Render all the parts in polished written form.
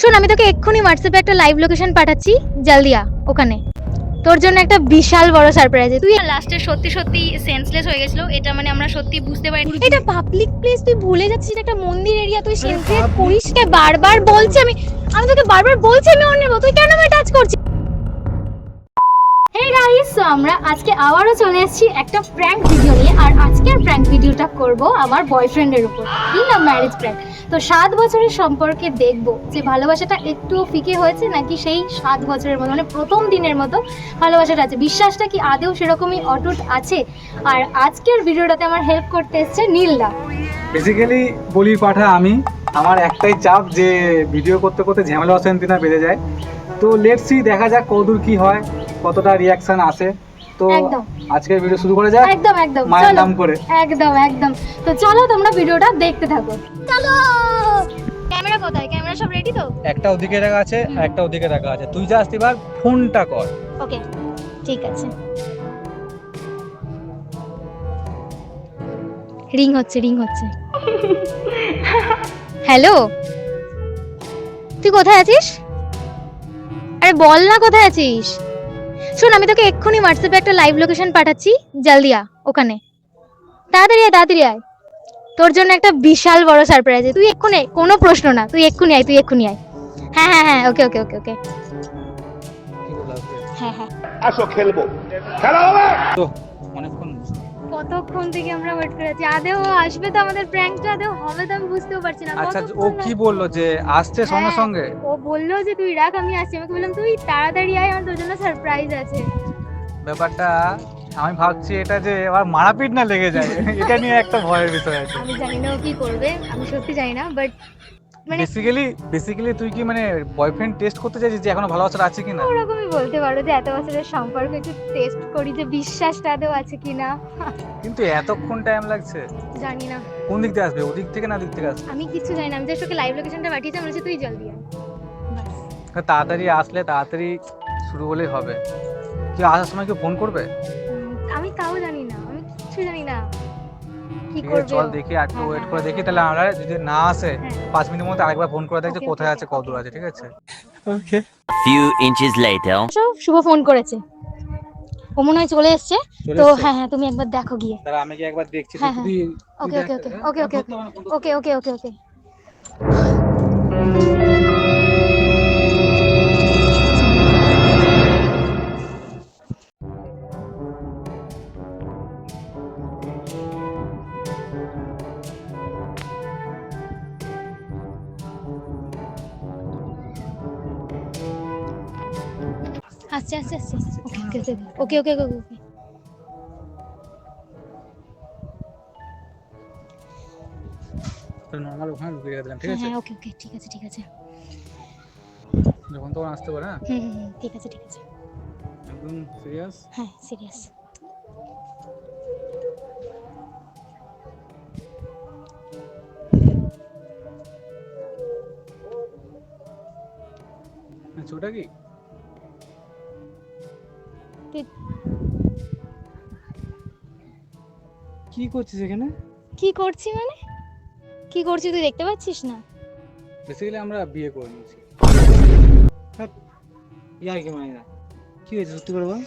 শোন, আমি তোকে এক্ষুনি হোয়াটসঅ্যাপে একটা লাইভ লোকেশন পাঠাচ্ছি, জলদি আ ওখানে। তোর জন্য একটা বিশাল বড় সারপ্রাইজ আছে। তুই লাস্টে সত্যি সত্যি সেন্সলেস হয়ে গেছিল, এটা মানে আমরা সত্যি বুঝতে পারিনি। এটা পাবলিক প্লেস, তুই ভুলে যাচ্ছিস এটা একটা মন্দির এরিয়া, তুই সেন্সলেস করিস কে? বারবার বলছি আমি তোকে বারবার বলছি আমি অন নেব, তুই কেন আমায় টাচ করছিস? হে গাইস, আমরা আজকে আবারও চলে এসেছি একটা প্র্যাঙ্ক ভিডিও নিয়ে। আর আজকের প্র্যাঙ্ক ভিডিওটা করব আমার বয়ফ্রেন্ডের উপর, কি না ম্যারেজ প্র্যাঙ্ক। তো 7 বছরের সম্পর্কে দেখব যে ভালোবাসাটা একটু ফিকে হয়েছে নাকি সেই 7 বছরের মতো মানে প্রথম দিনের মতো ভালোবাসাটা আছে, বিশ্বাসটা কি আদেও সেরকমই অটুট আছে। আর আজকের ভিডিওটাতে আমার হেল্প করতে এসেছে নীলদা। বেসিক্যালি বলি পাঠা আমি, আমার একটাই চাপ যে ভিডিও করতে করতে ঝামেলা অশান্তি না বেড়ে যায়। তো লেটস সি, দেখা যাক কতদূর কি হয়, কতটা রিয়াকশন আসে। তো একদম আজকের ভিডিও শুরু করা যাক একদম একদম, মায়ের চলো নাম করে। একদম একদম। তো চলো তোমরা ভিডিওটা দেখতে থাকো, চলো। ক্যামেরা কোথায়? ক্যামেরা সব রেডি তো? একটা ওদিকে রাখা আছে, একটা ওদিকে রাখা আছে, তুই জাস্ট এবার ফোনটা কর। ওকে, ঠিক আছে। রিং হচ্ছে, রিং হচ্ছে। হ্যালো, তুই কোথায় আছিস? আরে বল না কোথায় আছিস। শোন, আমি তোকে এক্ষুনি হোয়াটসঅ্যাপে একটা লাইভ লোকেশন পাঠাচ্ছি, জলদি আ ওখানে। তাড়াতাড়ি আয়, তাড়াতাড়ি আয়। তোর জন্য একটা বিশাল বড় সারপ্রাইজ আছে, তুই এক্ষুনি, কোনো প্রশ্ন না, তুই এক্ষুনি আয়, তুই এক্ষুনি আয়। হ্যাঁ হ্যাঁ হ্যাঁ, ওকে ওকে ওকে ওকে। হ্যাঁ হ্যাঁ। আসো খেলবো, খেলা হবে তো অনেকক্ষণ কতক্ষণ থেকে আমরা ওয়েট করে আছি, আদেও ও আসবে তো? আমাদের প্র্যাঙ্কটা আদেও হবে তো আমি বুঝতেও পারছি না। আচ্ছা, ও কতক্ষণ কি বললো যে আসছে সঙ্গে হ্যাঁ, সঙ্গে? ও বললো যে তুই রাখ আমি আসছি, আমাকে বললাম তুই তাড়াতাড়ি আয়, আমার তোর জন্য সারপ্রাইজ আছে। ব্যাপারটা আমি ভাবছি এটা যে এবার মারাপিট না লেগে যায়, এটা নিয়ে একটা ভয়ের বিষয় আছে। আমি জানি না ও কি করবে, আমি সত্যি জানি না, বাট মানে বেসিক্যালি তুই কি মানে বয়ফ্রেন্ড টেস্ট করতে চাইছিস যে এখনো ভালোবাসা আছে কিনা? ওরকমই বলতে পারো যে এত বছরের সম্পর্ক একটু টেস্ট করি যে বিশ্বাসটা আদৌ আছে কিনা। কিন্তু এতক্ষণ টাইম লাগছে, জানি না, কোন দিক থেকে আসবে, ওদিক থেকে না দিক থেকে আসবে? আমি কিছু জানি না, আমি জাস্ট ওকে লাইভ লোকেশনটা পাঠিয়েছি, আমি বলছি তুই জলদি আয় বাস। তাড়াতাড়ি আসলে তাড়াতাড়ি শুরু হলেই হবে। তুই আসার সময় কি ফোন করবে? আমি তাও জানি না, আমি কিছু জানি না কি ঠিক আছে, করবে চল ও। দেখি, একটু হ্যাঁ, ওয়েট হ্যাঁ, করে হ্যাঁ, দেখি, তাহলে আমরা যদি না আসে হ্যাঁ। 5 মিনিটের মধ্যে আরেকবার ফোন করে দেখি যে Okay, কোথায় okay, আছে, okay, কত দূর okay. আছে, ঠিক আছে? ওকে। Few inches later. শুভ ফোন করেছে, ও মনে হয় চলে এসছে। চলে তো এসছে? হ্যাঁ হ্যাঁ, তুমি একবার দেখো গিয়ে। তাহলে আমি কি একবার দেখছি, হ্যাঁ, হ্যাঁ। তুই ওকে ওকে ওকে ওকে ওকে ওকে ওকে ওকে ওকে। আস্তে আস্তে আস্তে আস্তে, ওকে ওকে ওকে ওকে ওকে ওকে। নর্মাল ওখানে ঢুকে দিলাম, ঠিক হ্যাঁ আছে? হ্যাঁ, ওকে ওকে, ঠিক আছে ঠিক আছে। যখন তখন আসতে পারে, হ্যাঁ? হুম হুম হুম, ঠিক আছে ঠিক আছে। একদম সিরিয়াস। হ্যাঁ সিরিয়াস। ছোটা কি তুই কি করছিস এখানে? কি করছি মানে? কি করছি তুই দেখতে পাচ্ছিস না? বেসিক্যালি আমরা বিয়ে করে নিয়েছি। ইয়ার কি মানে, কি হয়েছে সত্যি করে বল?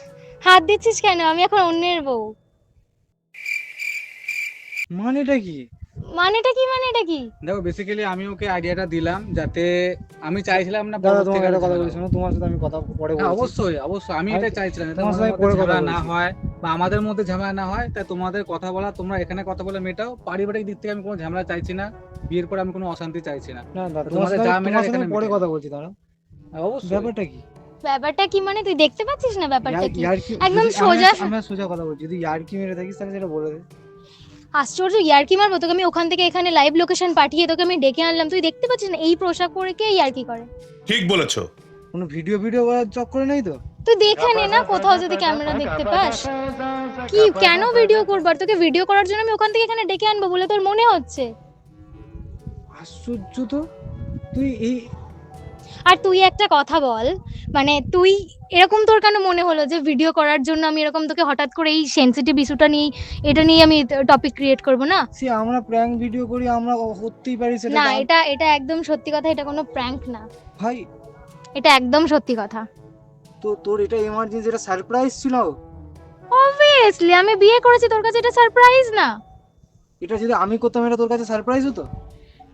হাত দিচ্ছিস কেন? আমি এখন অন্যের বউ। মানেটা কি? মানেটা কি? মানেটা কি? দেখো, বেসিক্যালি আমি ওকে আইডিয়াটা দিলাম যাতে, আমি চাইছিলাম না দাদা তোমাকে পরবর্তীকালে একটা কথা ঝামেলা বলি, হোক। শোনো, তোমার সাথে আমি কথা পরে হ্যাঁ, বলছি। অবশ্যই অবশ্যই আমি এটা চাইছিলাম যাতে তোমার আমাদের সঙ্গে মধ্যে পরে কথা ঝামেলা না বলছি। হয় বা আমাদের মধ্যে ঝামেলা না হয়, তাই তোমাদের কথা বলা, তোমরা এখানে কথা বলে মেটাও। পারিবারিক দিক থেকে আমি কোনো ঝামেলা চাইছি না, বিয়ের পরে আমি কোনো অশান্তি চাইছি না। না দাদা, তোমার তোমাদের সাথে যা তোমার মেটার সাথে এখানে আমি পরে মেটাও। কথা বলছি, দাঁড়াও। হ্যাঁ, অবশ্যই। ব্যাপারটা কি? ব্যাপারটা কি মানে তুই দেখতে পাচ্ছিস না ব্যাপারটা কি? ইয়ার্কি, একদম যদি সোজা আমরা সোজা কথা বলছি, যদি ইয়ার্কি মেরে থাকিস তাহলে সেটা বলে দে। আশ্চর্য, ইয়ার্কি মারবো? তোকে আমি ওখান থেকে এখানে লাইভ লোকেশন পাঠিয়ে তোকে আমি ডেকে আনলাম, তুই দেখতে পাচ্ছিস না এই পোশাক পরে কে ইয়ার্কি করে? ঠিক বলেছো। কোনো ভিডিও করার চক্করে নেই তো? তুই দেখে নে না, কোথাও যদি ক্যামেরা দেখতে পাস। কি কেন ভিডিও করবার? তোকে ভিডিও করার জন্য আমি ওখান থেকে এখানে ডেকে আনবো বলে তোর মনে হচ্ছে? আশ্চর্য তো। তুই এই আর তুই একটা কথা বল, মানে তুই এরকম তোর কেন মনে হলো যে ভিডিও করার জন্য আমি এরকম তোকে হঠাৎ করে এই সেনসিটিভ ইস্যুটা নিয়ে এটা নিয়ে আমি টপিক ক্রিয়েট করব না? সে আমরা প্র্যাঙ্ক ভিডিও করি, আমরা করতেই পারি সেটা। না, এটা এটা একদম সত্যি কথা, এটা কোনো প্র্যাঙ্ক না, ভাই এটা একদম সত্যি কথা। তো তোর এটা এমার্জেন্সি, এটা সারপ্রাইজ ছিল। অবভিয়াসলি আমি বিয়ে করেছি, তোর কাছে এটা সারপ্রাইজ না? এটা যদি আমি করতাম এটা তোর কাছে সারপ্রাইজ হতো?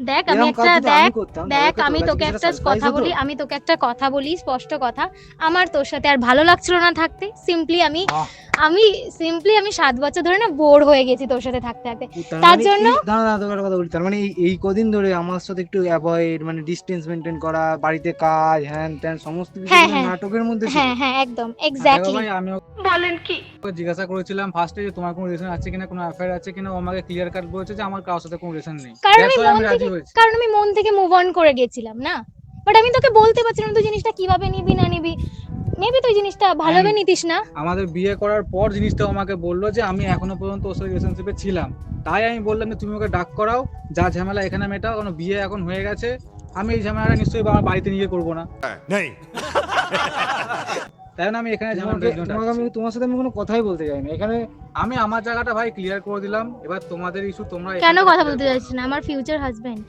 দেখ আমি এরকম কাজ একটা যদি আমি করতাম দেখ তাহলে আমি তোর তোকে কাছে একটা সেটা surprise কথা হতো? বলি, আমি তোকে একটা কথা বলি, স্পষ্ট কথা। আমার তোর সাথে আর ভালো লাগছিল না থাকতে, সিম্পলি আমি আহ। আমি সিম্পলি আমি 7 বছর ধরে না বোর হয়ে গেছি তোর সাথে থাকতে থাকতে। তার তার মানে জন্য দাঁড়া দাঁড়া তোকে একটা কথা বলি, তার মানে এই কদিন ধরে আমার সাথে একটু অ্যাভয়েড, মানে ডিসটেন্স মেনটেন করা, বাড়িতে কাজ হ্যান ত্যান সমস্ত কিছু হ্যাঁ, কিন্তু হ্যাঁ। নাটকের মধ্যে ছিল। হ্যাঁ হ্যাঁ একদম দেখো এক্স্যাক্টলি। ভাই, আমি বলেন কি জিজ্ঞাসা করেছিলাম ফার্স্টে যে তোমার কোনো রিলেশন আছে কিনা, কোনো অ্যাফেয়ার আছে কিনা। ও আমাকে ক্লিয়ার কাট বলেছে যে আমার কারোর সাথে কোনো রিলেশন নেই। কারণ That's আমি why মন রাজি থেকে হয়েছি। কারণ আমি মন থেকে মুভ অন করে গেছিলাম না, বাট আমি তোকে বলতে পারছিলাম তুই জিনিসটা কিভাবে নিবি না নিবি। মেবি তুই জিনিসটা ভালোভাবে নিতিস না। আমাদের বিয়ে করার পর জিনিসটা আমাকে বললো যে আমি এখনো পর্যন্ত ওর সাথে রিলেশনশিপে ছিলাম। তাই আমি বললাম যে তুমি ওকে ডাক করাও, যা ঝামেলা এখানে মেটাও, কারণ বিয়ে এখন হয়ে গেছে। আমি এই ঝামেলাটা নিশ্চয়ই আমার বাড়িতে নিয়ে করবো না, नहीं তাই না আমি এখানে ঝামেলাটার জন্য তোমাকে আমি তোমার সাথে আমি কোনো কথাই বলতে চাই না এখানে। আমি আমার জায়গাটা ভাই ক্লিয়ার করে দিলাম। এবার তোমাদের ইস্যু তোমরা কেন এখানে কথা clear বলতে করো। চাইছিস না? আমার ফিউচার হাজবেন্ড,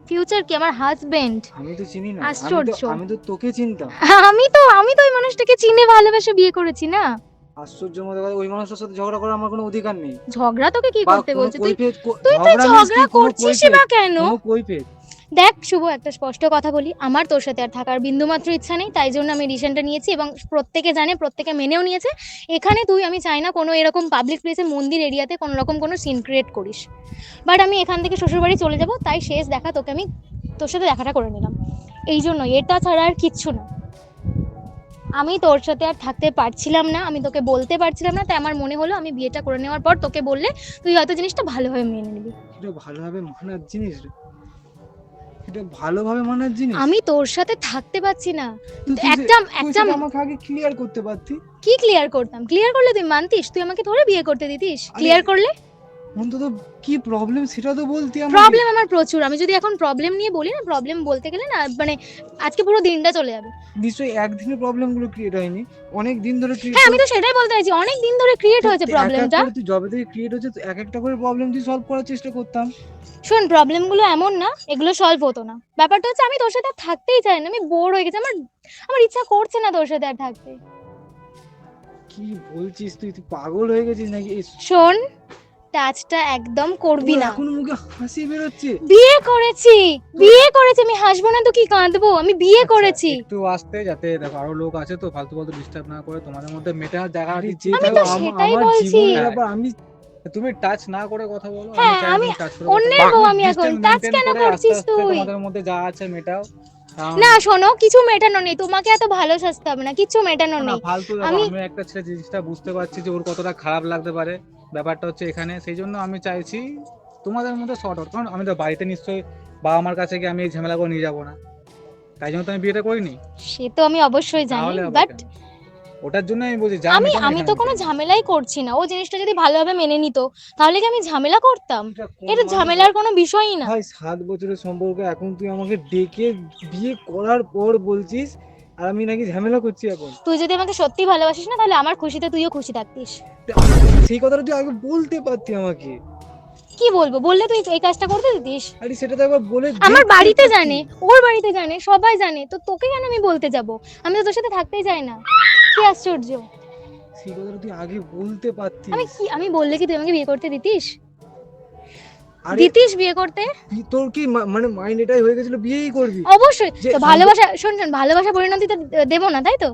ফিউচার কি আমার হাজবেন্ড। আমি তো চিনি না, আশ্চর্য। আমি তো তোকে চিনতাম। আমি তো ওই মানুষটাকে চিনে ভালোবেসে বিয়ে করেছি না। আশ্চর্যের মধ্যে কথা, ওই মানুষটার সাথে ঝগড়া করার আমার কোনো অধিকার নেই। ঝগড়া তোকে কি বা করতে কোনো বলছে? তুই কৈফিয়ত তুই তো ঝগড়া means কি, ঝগড়া কোনো করছিস কৈফিয়ত, বা কেন? কোনো কৈফিয়ত। দেখ শুভ, একটা স্পষ্ট কথা বলি, আমার তোর সাথে আর থাকার বিন্দুমাত্র ইচ্ছা নেই, তাই জন্য আমি ডিসিশনটা নিয়েছি এবং প্রত্যেকে জানে, প্রত্যেকে মেনেও নিয়েছে। এখানে তুই, আমি চাই না কোনো এরকম পাবলিক প্লেসে, মন্দির এরিয়াতে কোনো রকম কোনো সিন ক্রিয়েট করিস। বাট আমি এখান থেকে শ্বশুরবাড়ি চলে যাব, তাই শেষ দেখা তোকে আমি তোর সাথে দেখাটা করে নিলাম, এই জন্য। এটা ছাড়া আর কিচ্ছু না। আমি তোর সাথে আর থাকতে পারছিলাম না, আমি তোকে বলতে পারছিলাম না, তাই আমার মনে হলো আমি বিয়েটা করে নেওয়ার পর তোকে বললে তুই হয়তো জিনিসটা ভালোভাবে মেনে নিবি। এটা ভালোভাবে মানার জিনিস রে, এটা ভালোভাবে মানার জিনিস। আমি তোর সাথে থাকতে পারছি না। তুই একটা সেটা আমাকে আগে ক্লিয়ার করতে পারতি। কি ক্লিয়ার করতাম? ক্লিয়ার করলে তুই মানতিস? তুই আমাকে ধরে বিয়ে করতে দিতিস? ক্লিয়ার করলে অন্তত কি প্রবলেম সেটা তো বলতি আমাকে। প্রবলেম আমার প্রচুর। আমি যদি এখন প্রবলেম নিয়ে বলি না, প্রবলেম বলতে গেলে না মানে আজকে পুরো দিনটা চলে যাবে। নিশ্চয়ই একদিনে প্রবলেম গুলো ক্রিয়েট হয়নি, অনেক দিন ধরে ক্রিয়েট। হ্যাঁ আমি তো সেটাই বলতে চাইছি, অনেক দিন ধরে ক্রিয়েট হয়েছে প্রবলেমটা। তুই যবে থেকে ক্রিয়েট হচ্ছে তো এক একটা করে প্রবলেম তুই সলভ করার চেষ্টা করতাম। শোন, প্রবলেমগুলো এমন না এগুলো সলভ হতো না। ব্যাপারটা হচ্ছে আমি তোর সাথে আর থাকতেই চাই না, আমি বোর হয়ে গেছি, আমার ইচ্ছা করছে না তোর সাথে আর থাকতে। কি বলছিস তুই, তুই পাগল হয়ে গেছিস নাকি? শোন, টাচটা একদম করবি না। এখন মুখে হাসি বেরোচ্ছে। বিয়ে করেছি, আমি হাসবো না তো কি কাঁদবো? আমি বিয়ে করেছি। একটু আসতে, যাতে দেখো আরো লোক আছে তো ফালতু ফালতু ডিস্টার্ব না করে, তোমাদের মধ্যে মেটার জায়গা আরে দিচ্ছি। যেটা আমি তো সেটাই আমার বলছি। জীবনের ব্যাপার, আমি তুমি টাচ না করে কথা বলো। হ্যাঁ, চাই আমি তুমি touch করে কথা অন্যের বলো। বউ, আমি এখন Distance টাচ maintain কেন করে করছিস আস্তে আস্তে তুই? তোমাদের মধ্যে যা আছে মেটাও। কারণ- না শোনো, কিছু মেটানো নেই, তোমাকে এত ভালো সাজতে হবে না, কিছু মেটানো না নেই। ফালতু দেখো, আমি- আমি একটা ছেলে জিনিসটা বুঝতে পারছি যে ওর কতটা খারাপ লাগতে পারে। ব্যাপারটা হচ্ছে এখানে, সেই জন্য আমি চাইছি তোমাদের মধ্যে শর্ট আউট। কারণ আমি তো বাড়িতে নিশ্চয়ই বাবা মার কাছে গিয়ে আমি এই ঝামেলা করে নিয়ে যাবো না, তাই জন্য তো আমি বিয়েটা করিনি। সে তো আমি অবশ্যই জানি, তাহলে হবে বাট কেন? ওটার জন্য আমি বলছি যা আমি মেটানো আমি এখানে তো কোনো মেটাও। ঝামেলাই করছি না। ও জিনিসটা যদি ভালোভাবে মেনে নিত তাহলে কি আমি ঝামেলা করতাম? এটা কোন এটা মানুষ- ঝামেলার কোনো বিষয়ই না। ভাই 7 বছরের সম্পর্ক, এখন তুই আমাকে ডেকে বিয়ে করার পর বলছিস আর আমি নাকি ঝামেলা করছি এখন? তুই যদি আমাকে সত্যি ভালোবাসিস না, তাহলে আমার খুশিতে তুইও খুশি থাকতিস। সেই কথাটা তুই আগে বলতে পারতি আমাকে। কি বলবো? বললে তুই এই কাজটা করতে দিতিস? আরে সেটা তো একবার বলে আমার দেখতে বাড়িতে পারতি। জানে, ওর বাড়িতে জানে, সবাই জানে, তো তোকে কেন আমি বলতে যাব? আমি তো তোর সাথে থাকতেই চাই না। কি আশ্চর্য! সেই কথাটা তুই আগে বলতে পারতি। আমি বললে কি তুই আমাকে বিয়ে করতে দিতিস? আরে বিয়ে করতে? তোর কি মানে মাইন্ড এটাই হয়ে গেছিল বিয়েই করবি? অবশ্যই। যে তো ভালোবাসা, শোন, ভালোবাসা পরিণতি তো দেবো না, তাই তো?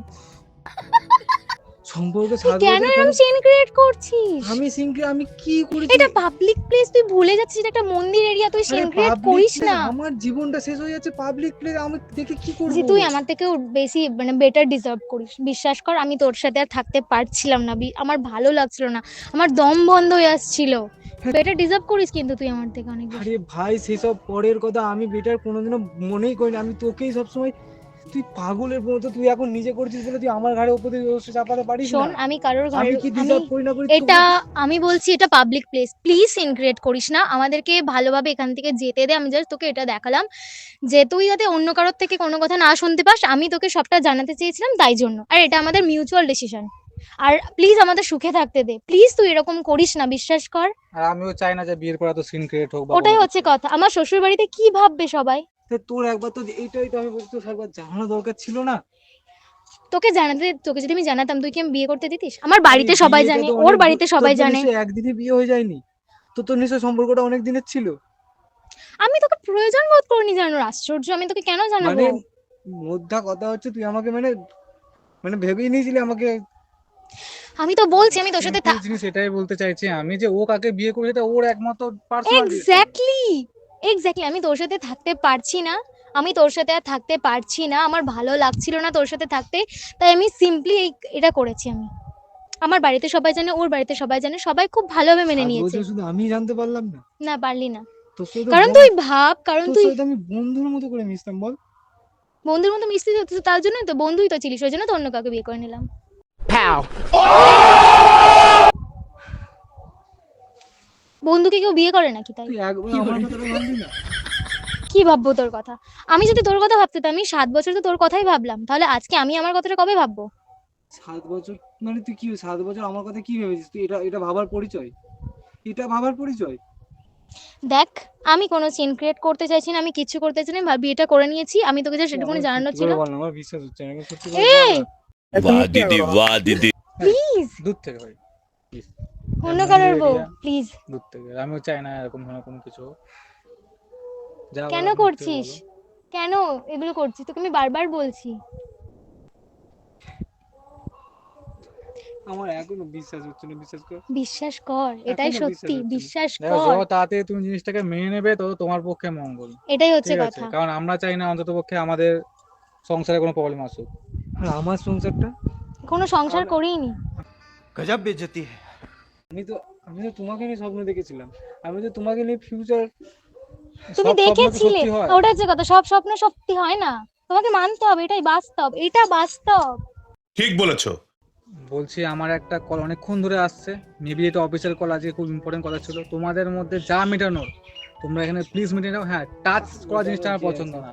সম্পর্কে তুই 7 কেন বছর এরকম সিন ক্রিয়েট করছিস? আমি সিনকে আমি কি করেছি? এটা পাবলিক প্লেস, তুই ভুলে যাচ্ছিস এটা একটা মন্দির এরিয়া, তুই সিন আরে ক্রিয়েট public করিস place, না। আমার জীবনটা শেষ হয়ে যাচ্ছে পাবলিক প্লেস, আমি দেখে কি করব? যে তুই আমার থেকেও বেশি মানে বেটার ডিজার্ভ করিস। বিশ্বাস কর, আমি তোর সাথে আর থাকতে পারছিলাম না, আমার ভালো লাগছিল না, আমার দম বন্ধ হয়ে আসছিল। বেটার ডিজার্ভ করিস কিন্তু তুই আমার থেকে অনেক বেশি। আরে ভাই সেসব পরের কথা, আমি বেটার কোনোদিনও মনেই করিনি। আমি তোকেই সবসময় তুই পাগলের মতো তুই এখন নিজে করছিস বলে তুই আমার ঘাড়ে উপরে দোষটা চাপাতে পারিস শোন, না। আমি কারোর ঘরে আমি কি ডিজার্ভ করি না করি এটা আমি বলছি, এটা পাবলিক প্লেস, প্লিজ ইনক্রিয়েট করিস না, আমাদেরকে ভালোভাবে এখান থেকে যেতে দে। আমি জাস্ট তোকে এটা দেখালাম যে তুই যাতে অন্য কারোর থেকে কোনো কথা না শুনতে পাস, আমি তোকে সবটা জানাতে চেয়েছিলাম তাই জন্য। আর এটা আমাদের মিউচুয়াল ডিসিশন। আর প্লিজ আমাদের সুখে থাকতে দে, প্লিজ তুই এরকম করিস না, বিশ্বাস কর। আর আমিও চাই না যে বিয়ের পর তো সিন ক্রিয়েট হোক বা ওটাই কোনো হচ্ছে কিছু। কথা, আমার শ্বশুর বাড়িতে কি ভাববে সবাই। তো তোর একবার তো এইটাই তো আমি বলছি, তোর একবার জানানো দরকার ছিল না। তোকে জানাতে, তোকে যদি আমি জানাতাম তুই কি আমি বিয়ে করতে দিতিস? আমার বাড়িতে সবাই বিয়েটা জানে, তো ওর অনেক বাড়িতে সবাই তোর তো জানে। নিশ্চয়ই একদিনে বিয়ে হয়ে যায়নি, তো নিশ্চয়ই সম্পর্কটা অনেক দিনের ছিল। আমি তোকে প্রয়োজন বোধ করিনি জানানোর, আশ্চর্য, আমি তোকে কেন জানাবো? মানে মোদ্দা কথা হচ্ছে তুই আমাকে মানে মানে ভেবেই নিয়েছিলি আমাকে। আমি তো বলছি আমি তোর সাথে Simple জিনিস এটাই বলতে চাইছি আমি যে ও কাকে বিয়ে করেছে এটা ওর একমাত্র পার্সোনাল এক্স্যাক্টলি আমি তোর সাথে থাকতে পারছি না, আমি তোর সাথে আর থাকতে পারছি না, আমার ভালো লাগছিল না তোর সাথে থাকতে, তাই আমি সিম্পলি এটা করেছি। আমি, আমার বাড়িতে সবাই জানে, ওর বাড়িতে সবাই জানে, সবাই খুব ভালোভাবে মেনে নিয়েছে। শুধু আমি জানতে পারলাম না। না পারলি না, তোর সাথে কারণ তুই ভাব, কারণ তোর তুই সাথে আমি বন্ধুর মতো করে মিশতাম বল। বন্ধুর মতো মিশতে হতো, তার জন্যই তো বন্ধুই তো ছিলিস, ওই জন্য তো অন্য কাউকে বিয়ে করে নিলাম। বন্ধুকে কেউ বিয়ে করে নাকি তাই? তুই একবার আমার কথাটা ভাবলি না? কি ভাববো তোর কথা? আমি যদি তোর কথা ভাবতে, আমি 7 বছর তো তোর কথাই ভাবলাম, তাহলে আজকে আমি আমার কথাটা কবে ভাববো? 7 বছর মানে তুই কি 7 বছর আমার কথা কি ভেবেছিস তুই? এটা এটা ভাবার পরিচয়? এটা ভাবার পরিচয়? দেখ, আমি কোনো সিন ক্রিয়েট করতে চাইছি না, আমি কিছু করতে চাই না, বিয়েটা করে নিয়েছি, আমি তোকে জাস্ট এটুকুনি আমার জানানোর সত্যি ছিল। করে বল না, আমার বিশ্বাস হচ্ছে না, আমি সত্যি করে এই বল না। वाह दीदी वाह दीदी প্লিজ, দূর থেকে ভাই please। অন্য আমি কারোর ready বউ, না, প্লিজ। দূর থেকে আমিও চাই না এরকম ধরনের কোনো কিছু হোক। যা কেন বলার দূর থেকে করছিস? বলো। কেন এগুলো করছিস? তোকে আমি বারবার বলছি। আমার এখনো বিশ্বাস হচ্ছে না, বিশ্বাস কর। বিশ্বাস কর, এটাই এখনো সত্যি, বিশ্বাস হচ্ছে না। বিশ্বাস দেখো কর, যত তাড়াতাড়ি তুমি জিনিসটাকে মেনে নেবে তত তোমার পক্ষে মঙ্গল। এটাই হচ্ছে ঠিক আছে, কথা। কারণ আমরা চাই না অন্তত পক্ষে আমাদের সংসারে কোনো প্রবলেম আসুক। আর আমার সংসারটা কোনো সংসার করিনি। गजब बेइज्जती है আমি তো তোমাকে নিয়ে স্বপ্ন দেখেছিলাম, আমি তো তোমাকে নিয়ে ফিউচার। তুমি দেখেছিলে, ওটা হচ্ছে কথা, সব স্বপ্ন সত্যি হয় না, তোমাকে মানতে হবে, এটাই বাস্তব, এটা বাস্তব। ठीक बोलेছো বলছি আমার একটা কল অনেকক্ষণ ধরে আসছে, মেবি এটা অফিসিয়াল কল, আজকে খুব ইম্পর্টেন্ট কথা ছিল। তোমাদের মধ্যে যা মেটানোর তোমরা এখানে প্লিজ মেটে নাও। হ্যাঁ, টাচ করা জিনিসটা আমার পছন্দ না,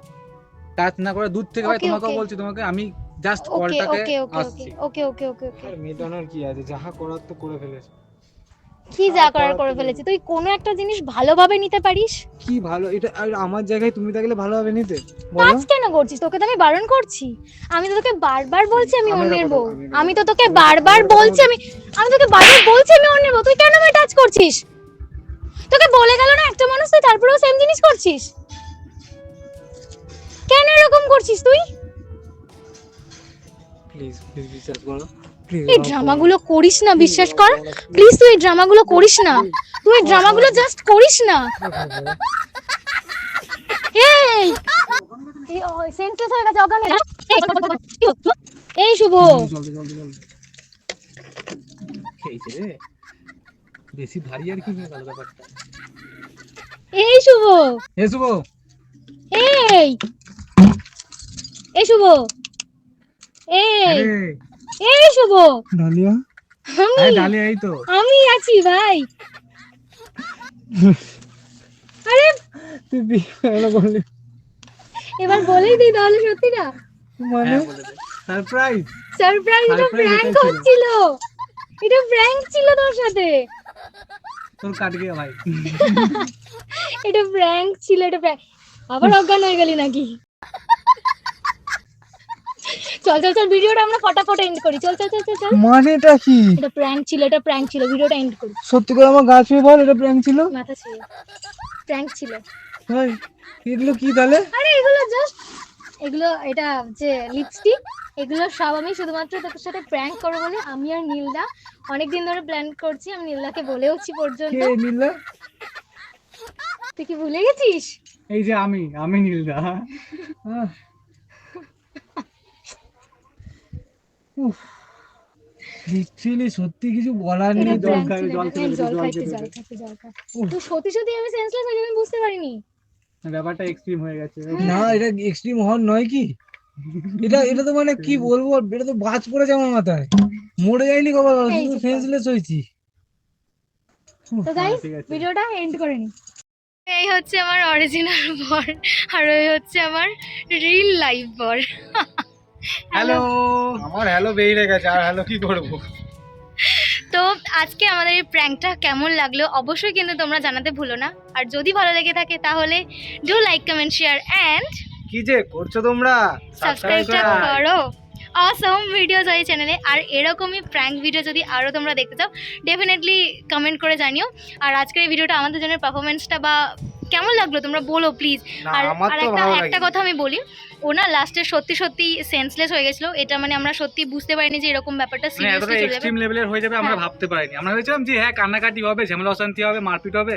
টাচ না করে দূর থেকে ভাই Okay, তোমাকেও okay. বলছি, তোমাকে আমি জাস্ট ওকে কলটাকে ওকে ওকে আসছি। ওকে ওকে ওকে ওকে আর মেটানোর কি আছে, যাহা করার তো করে ফেলেছে। কি যা করার করে ফেলেছি, তুই কোনো একটা জিনিস ভালোভাবে নিতে পারিস। কি ভালো এটা, আর আমার জায়গায় তুমি থাকলে ভালো হবে নিতে বলো। কাজ কেন করছিস? তোকে তো আমি বারণ করছি, আমি তো তোকে বারবার বলছি আমি আমি অন্যের এটা বউ, কথা- আমি তো তোকে বারবার বলছি, আমি তোকে বারবার বলছি আমি অন্যের বউ, তুই কেন আমায় টাচ করছিস? তোকে বলে গেল না একটা মানুষ, তুই তারপরেও সেম জিনিস করছিস, কেন এরকম করছিস তুই? প্লিজ প্লিজ বিশ্বাস করো, প্লিজ। এই ড্রামাগুলো করিস না, বিশ্বাস কর প্লিজ, তুই এই ড্রামাগুলো করিস না, তুই এই ড্রামাগুলো জাস্ট করিস না। এই সেন্সলেস হয়ে গেছে, অজ্ঞান হয়ে গেছে। এই শুভ, জলদি জলদি জলদি। খেয়েছে রে, বেশি ভারী আর কি হয়ে গেল ব্যাপারটা। এই শুভ, এ শুভ, এই এই শুভ, এই আরে এই শুভ, ডালিয়া, আরে ডালিয়া এই তো। আমি আছি ভাই। আরে তুই বিয়ে কেন করলি? এবার বলেই দিই তাহলে সত্যি না, মানে হ্যাঁ, বলে দে। সারপ্রাইজ। সারপ্রাইজ, এটা Surprise প্র্যাঙ্ক এটাই ছিল। হচ্ছিল, এটা প্র্যাঙ্ক ছিল তোর সাথে, তোর কাট গিয়া ভাই। এটা প্র্যাঙ্ক ছিল, এটা প্র্যাঙ্ক। আবার অজ্ঞান হয়ে গেলি নাকি? চল চল চল, ভিডিওটা আমরা ফটাফট এন্ড করি, চল চল চল চল চল। মানেটা কি? এটা প্র্যাঙ্ক ছিল, এটা প্র্যাঙ্ক ছিল, ভিডিওটা এন্ড করি। সত্যি করে আমার গা ছুঁয়ে বল, এটা প্র্যাঙ্ক ছিল? মাথা ছিল, প্র্যাঙ্ক ছিল। ভাই এগুলো কি তাহলে? আরে এগুলো জাস্ট, এগুলো এটা যে লিপস্টিক, এগুলো সব আমি শুধুমাত্র তোর সাথে প্র্যাঙ্ক করবো বলে আমি আর নীলদা অনেকদিন ধরে প্ল্যান করছি, আমি নীলদাকে বলেওছি পর্যন্ত। কে নীলা? তুই কি ভুলে গেছিস? এই যে আমি নীলদা। লিটারালি সত্যি কিছু বলার এটা নেই। জল prank খাই, ছিল, জল এটা খেতে জল জল খাইতে, খেতে জল খাইতে, জল খাইতে। তুই সত্যি সত্যি আমি সেন্সলেস হয়ে যাবি, আমি বুঝতে পারিনি। ব্যাপারটা এক্সট্রিম হয়ে গেছে। না এটা এক্সট্রিম হওয়ার নয় কি? এটা তো মানে কি বলবো, এটা তো বাজ পড়েছে আমার মাথায়, মরে যায়নি কবার, এই শুধু যে। সেন্সলেস হয়েছি। তো গাইস ঠিক আছে। ভিডিওটা এন্ড করে নি। এই হচ্ছে আমার অরিজিনাল বর আর ওই হচ্ছে আমার রিল লাইফ বর। হ্যালো, আমার হ্যালো বেরিয়ে গেছে, আর হ্যালো কি করবো। তো আজকে আমাদের এই প্র্যাঙ্কটা কেমন লাগলো অবশ্যই কিন্তু তোমরা জানাতে ভুলো না। আর যদি ভালো লেগে থাকে তাহলে do like comment share and কি যে করছো তোমরা, সাবস্ক্রাইবটা করো। অসম ভিডিওস এই চ্যানেলে, আর এরকমই প্র্যাঙ্ক ভিডিও যদি আরও তোমরা দেখতে চাও ডেফিনেটলি কমেন্ট করে জানিও। আর আজকের এই ভিডিওটা আমাদের জন্য পারফরমেন্সটা বা কেমন লাগলো তোমরা বলো প্লিজ। না, আর আমার আর তো একটা ভালো একটা লাগছে। কথা আমি বলি, ও না লাস্টে সত্যি সত্যি সেন্সলেস হয়ে গেছিলো। এটা মানে আমরা সত্যি বুঝতে পারিনি যে এরকম ব্যাপারটা মানে এতটা সিরিয়াসলি চলে যাবে। এক্সট্রিম লেভেলের হয়ে যাবে আমরা হ্যাঁ। ভাবতে পারিনি। আমরা ভেবেছিলাম যে হ্যাঁ কান্নাকাটি হবে, ঝামেলা অশান্তি হবে, মারপিট হবে,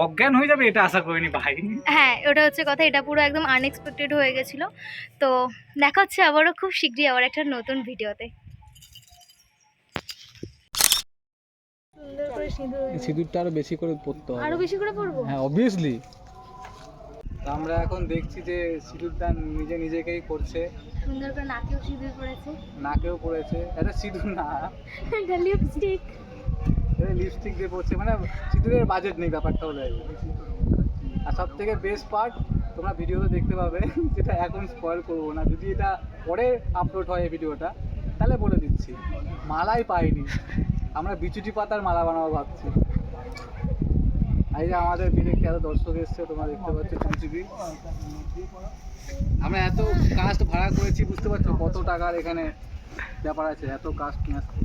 অজ্ঞান হয়ে যাবে, এটা আশা করিনি ভাই। হ্যাঁ ওটা হচ্ছে কথা, এটা পুরো একদম আনএক্সপেক্টেড হয়ে গেছিলো। তো দেখা হচ্ছে আবারও খুব শীঘ্রই আবার একটা নতুন ভিডিওতে। সুন্দর করে সিঁদুর সিঁদুরটা আরো বেশি করে পড়তে হবে। আরো বেশি করে পরবো। হ্যাঁ অবভিয়াসলি। আমরা এখন দেখছি যে সিঁদুরদান নিজে নিজেকেই করছে, সুন্দর করে নাকেও সিঁদুর পড়েছে। নাকেও পড়েছে। এটা সিঁদুর না, এটা লিপস্টিক। এটা লিপস্টিক দিয়ে পড়ছে, মানে সিঁদুরের বাজেট নেই, ব্যাপারটা হলো এই। আর সব থেকে বেস্ট পার্ট তোমরা ভিডিওতে দেখতে পাবে, যেটা এখন স্পয়েল করবো না, যদি এটা পরে আপলোড হয় এই ভিডিওটা তাহলে বলে দিচ্ছি, মালাই পাইনি, আমরা বিচুটি পাতার মালা বানাবো ভাবছি। এই যে আমাদের বিদেশে এত দর্শক এসছে, তোমরা দেখতে পাচ্ছ চুপি। আমরা এত কাস্ট ভাড়া করেছি, বুঝতে পারছো কত টাকার এখানে ব্যাপার আছে, এত কাস্ট নিয়ে আসতে।